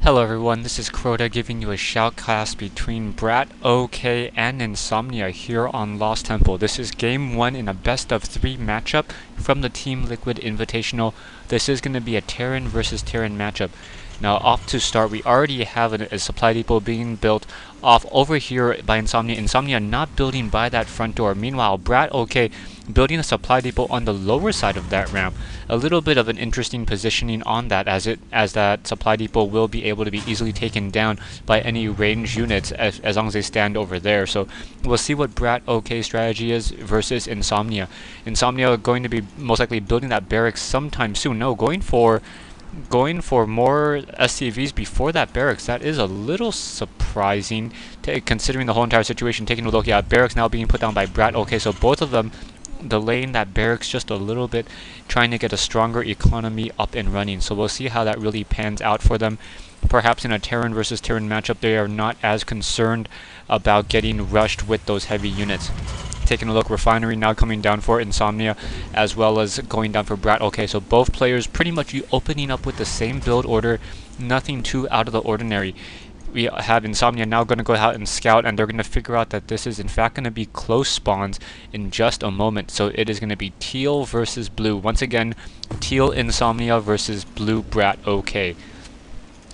Hello everyone, this is Crota giving you a shoutcast between BratOK and Insomnia here on Lost Temple. This is game 1 in a best of 3 matchup from the Team Liquid Invitational. This is going to be a Terran versus Terran matchup. Now off to start, we already have a supply depot being built off over here by Insomnia. Insomnia not building by that front door. Meanwhile, BratOK building a supply depot on the lower side of that ramp. A little bit of an interesting positioning on that, as that supply depot will be able to be easily taken down by any range units as long as they stand over there. So we'll see what BratOK's strategy is versus Insomnia. Insomnia are going to be most likely building that barracks sometime soon. No, going for more SCVs before that barracks. That is a little surprising considering the whole entire situation. Taking a look, yeah, barracks now being put down by BratOK, so both of them delaying that barracks just a little bit, trying to get a stronger economy up and running. So we'll see how that really pans out for them. Perhaps in a Terran versus Terran matchup, they are not as concerned about getting rushed with those heavy units. Taking a look, Refinery now coming down for Insomnia, as well as going down for BratOK. So both players pretty much opening up with the same build order, nothing too out of the ordinary. We have Insomnia now going to go out and scout, and they're going to figure out that this is in fact going to be close spawns in just a moment. So it is going to be teal versus blue. Once again, teal Insomnia versus blue BratOK.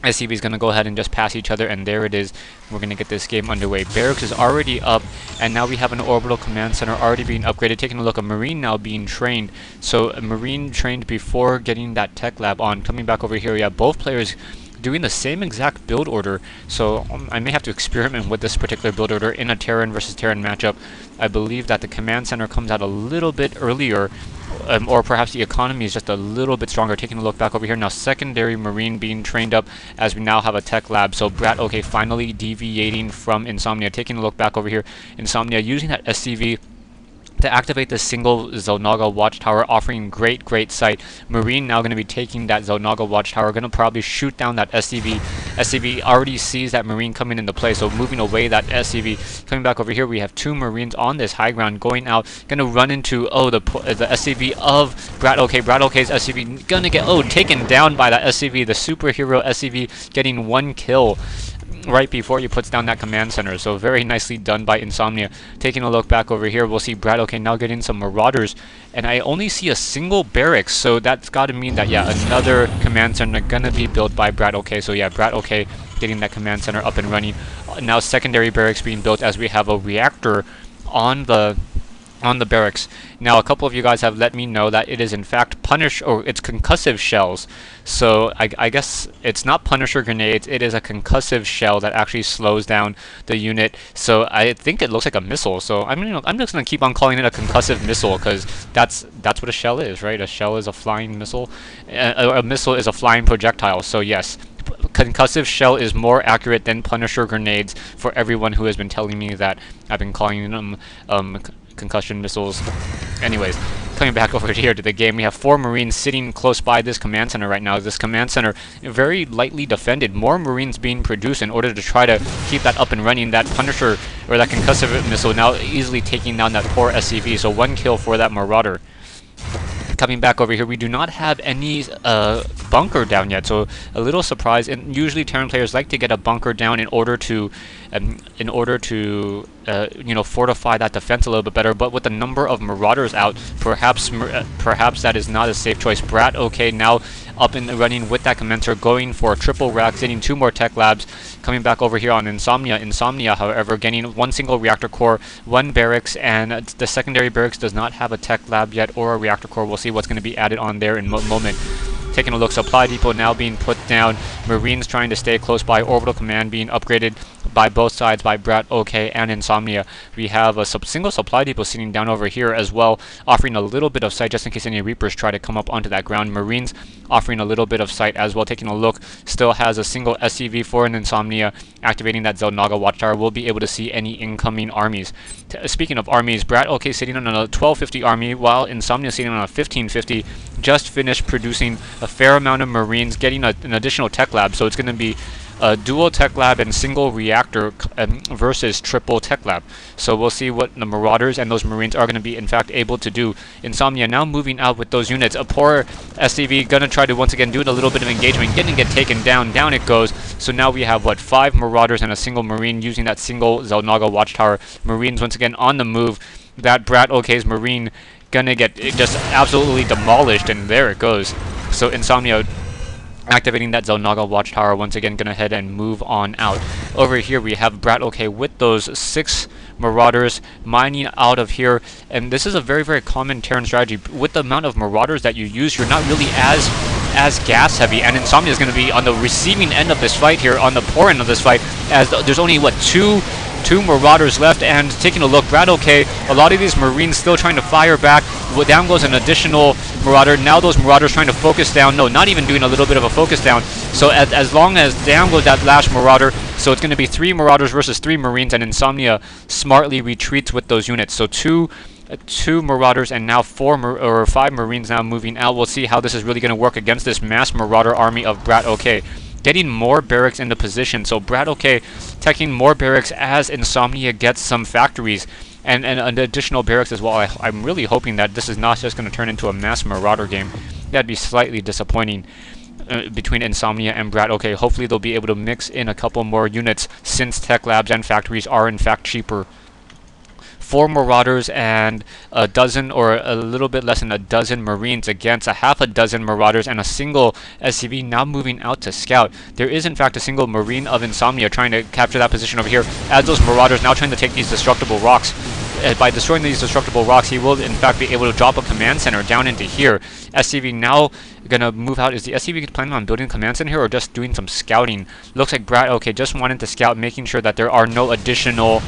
SCV is going to go ahead and just pass each other, and there it is. We're going to get this game underway. Barracks is already up, and now we have an orbital command center already being upgraded. Taking a look, a Marine now being trained. So a Marine trained before getting that tech lab on. Coming back over here, we have both players doing the same exact build order, so I may have to experiment with this particular build order in a Terran versus Terran matchup. I believe that the command center comes out a little bit earlier, or perhaps the economy is just a little bit stronger. Taking a look back over here now, secondary Marine being trained up as we now have a tech lab. So BratOK finally deviating from Insomnia. Taking a look back over here, Insomnia using that SCV to activate the single Zonaga watchtower, offering great sight. Marine now going to be taking that Zonaga watchtower, going to probably shoot down that SCV. SCV already sees that Marine coming into play, so moving away that SCV. Coming back over here, we have two Marines on this high ground going out, going to run into the SCV of BratOK. BratOK's SCV going to get taken down by that SCV, the superhero SCV, getting one kill right before he puts down that command center. So very nicely done by Insomnia. Taking a look back over here, we'll see BratOK now getting some Marauders, and I only see a single barracks, so that's got to mean that, yeah, another command center gonna be built by BratOK. So yeah, BratOK getting that command center up and running. Now secondary barracks being built as we have a reactor on the barracks. Now a couple of you guys have let me know that it is in fact it's concussive shells. So I guess it's not Punisher grenades, it is a concussive shell that actually slows down the unit. So I think it looks like a missile. So I mean, I'm just gonna keep on calling it a concussive missile, because that's what a shell is, right? A shell is a flying missile. A missile is a flying projectile. So yes, concussive shell is more accurate than Punisher grenades for everyone who has been telling me that I've been calling them concussion missiles. Anyways, coming back over here to the game, we have 4 Marines sitting close by this command center right now. This command center very lightly defended. More Marines being produced in order to try to keep that up and running. That Punisher, or that concussive missile, now easily taking down that poor SCV. So 1 kill for that Marauder. Coming back over here, we do not have any bunker down yet, so a little surprise. And usually Terran players like to get a bunker down in order to you know, fortify that defense a little bit better. But with the number of Marauders out, perhaps that is not a safe choice. BratOK now up and running with that commencer, going for a triple rack, getting 2 more tech labs. Coming back over here on Insomnia. Insomnia, however, getting 1 single reactor core, 1 barracks, and the secondary barracks does not have a tech lab yet or a reactor core. We'll see what's going to be added on there in a moment. Taking a look, supply depot now being put down. Marines trying to stay close by. Orbital command being upgraded by both sides, by BratOK and Insomnia. We have a single supply depot sitting down over here as well, offering a little bit of sight just in case any Reapers try to come up onto that ground. Marines offering a little bit of sight as well. Taking a look, still has a single SCV for an Insomnia. Activating that Zonaga watchtower, will be able to see any incoming armies. Speaking of armies, BratOK sitting on a 1250 army, while Insomnia sitting on a 1550. Just finished producing a fair amount of Marines, getting an additional tech lab, so it's going to be dual tech lab and single reactor versus triple tech lab. So we'll see what the Marauders and those Marines are going to be in fact able to do. Insomnia now moving out with those units. A poor SCV gonna try to once again do a little bit of engagement, getting it taken down. Down it goes. So now we have what, 5 Marauders and a single Marine using that single Zelnaga Watchtower. Marines once again on the move. That BratOK's Marine gonna get just absolutely demolished, and there it goes. So Insomnia activating that Zelnaga Watchtower, once again gonna head and move on out. Over here we have BratOK with those 6 Marauders mining out of here, and this is a very, very common Terran strategy. With the amount of Marauders that you use, you're not really as gas heavy, and Insomnia is going to be on the receiving end of this fight here, on the poor end of this fight, as there's only, what, two Marauders left. And taking a look, BratOK, a lot of these Marines still trying to fire back. Down goes an additional Marauder. Now those Marauders trying to focus down. No, not even doing a little bit of a focus down. So as long as down goes that last Marauder, so it's going to be 3 Marauders versus 3 Marines, and Insomnia smartly retreats with those units. So two Marauders and now 5 Marines now moving out. We'll see how this is really going to work against this mass Marauder army of BratOK. Getting more barracks into position. So BratOK taking more barracks as Insomnia gets some factories and additional barracks as well. I'm really hoping that this is not just going to turn into a mass Marauder game. That'd be slightly disappointing between Insomnia and BratOK. Hopefully they'll be able to mix in a couple more units, since tech labs and factories are in fact cheaper. 4 Marauders and a dozen, or a little bit less than a dozen Marines against a half a dozen Marauders and a single SCV now moving out to scout. There is in fact a single Marine of Insomnia trying to capture that position over here, as those Marauders now trying to take these destructible rocks. By destroying these destructible rocks, he will in fact be able to drop a command center down into here. SCV now gonna move out. Is the SCV planning on building a command center here or just doing some scouting? Looks like BratOK just wanted to scout, making sure that there are no additional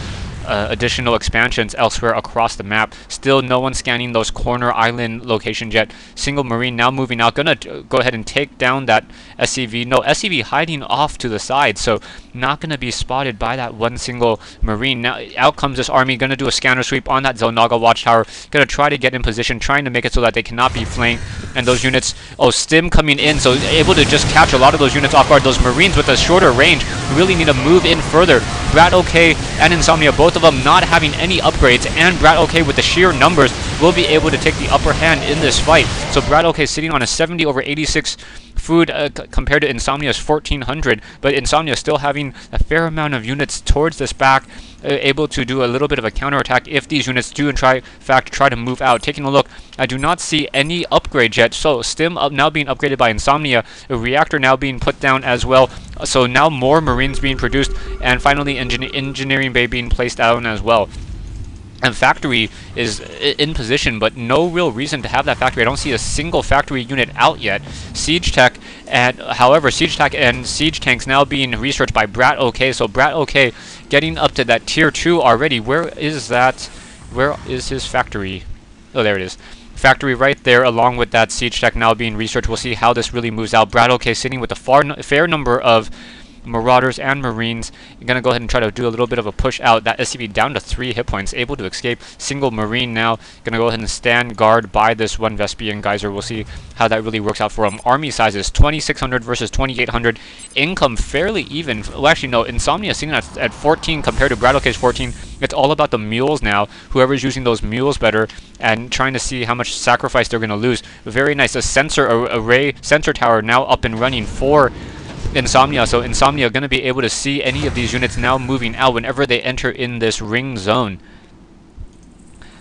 expansions elsewhere across the map. Still no one scanning those corner island locations yet. Single Marine now moving out, gonna go ahead and take down that SCV. No, SCV hiding off to the side, so not gonna be spotted by that one single Marine. Now out comes this army, gonna do a scanner sweep on that Zelnaga Watchtower, gonna try to get in position, trying to make it so that they cannot be flanked. And those units, Stim coming in, so able to just catch a lot of those units off guard. Those Marines with a shorter range really need to move in further. BratOK and Insomnia, both of them not having any upgrades, and BratOK with the sheer numbers will be able to take the upper hand in this fight. So BratOK sitting on a 70/86 food compared to Insomnia's 1400, but Insomnia still having a fair amount of units towards this back, able to do a little bit of a counterattack if these units do in fact try to move out. Taking a look, I do not see any upgrades yet. So Stim now being upgraded by Insomnia, a reactor now being put down as well. So now more Marines being produced, and finally engineering bay being placed down as well. And factory is in position, but no real reason to have that factory. I don't see a single factory unit out yet. Siege tech, and however, siege tech and siege tanks now being researched by BratOK. So BratOK getting up to that tier 2 already. Where is that? Where is his factory? Oh, there it is. Factory right there, along with that siege tech now being researched. We'll see how this really moves out. BratOK sitting with a fair number of Marauders and Marines. You're gonna go ahead and try to do a little bit of a push out. That SCV down to 3 hit points, able to escape. Single Marine now gonna go ahead and stand guard by this one Vespian Geyser. We'll see how that really works out for him. Army sizes 2600 versus 2800. Income fairly even. Well, actually no, Insomnia sitting at 14 compared to BratOK's 14. It's all about the mules now. Whoever's using those mules better, and trying to see how much sacrifice they're gonna lose. Very nice. A sensor array, sensor tower now up and running for Insomnia, so Insomnia going to be able to see any of these units now moving out whenever they enter in this ring zone.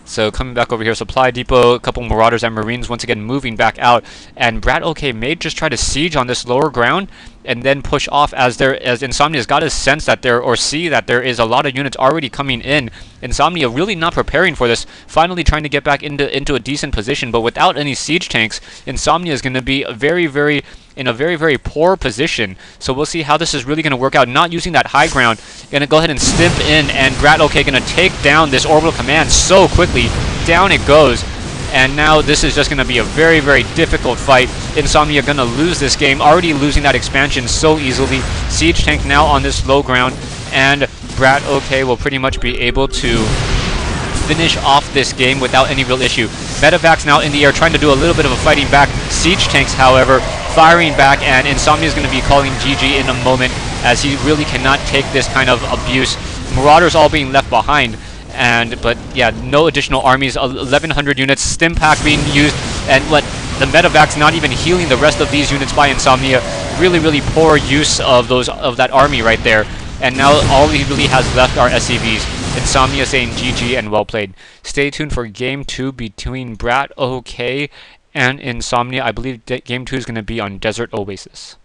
So coming back over here, supply depot, a couple Marauders and Marines once again moving back out, and BratOK may just try to siege on this lower ground and then push off as Insomnia's got to sense that see that there is a lot of units already coming in. Insomnia really not preparing for this, finally trying to get back into a decent position, but without any siege tanks, Insomnia is going to be in a very, very poor position. So we'll see how this is really going to work out. Not using that high ground, going to go ahead and stimp in, and BratOK going to take down this orbital command so quickly. Down it goes. And now this is just going to be a very, very difficult fight. Insomnia going to lose this game, already losing that expansion so easily. Siege tank now on this low ground, and BratOK will pretty much be able to finish off this game without any real issue. Medevacs now in the air, trying to do a little bit of a fighting back. Siege tanks, however, firing back, and Insomnia is going to be calling GG in a moment, as he really cannot take this kind of abuse. Marauders all being left behind, but yeah, no additional armies. 1,100 units, stim pack being used, and the Medevacs not even healing the rest of these units by Insomnia. Really poor use of that army right there. And now all he really has left are SCVs. Insomnia saying GG and well played. Stay tuned for Game 2 between BratOK and Insomnia. I believe Game 2 is going to be on Desert Oasis.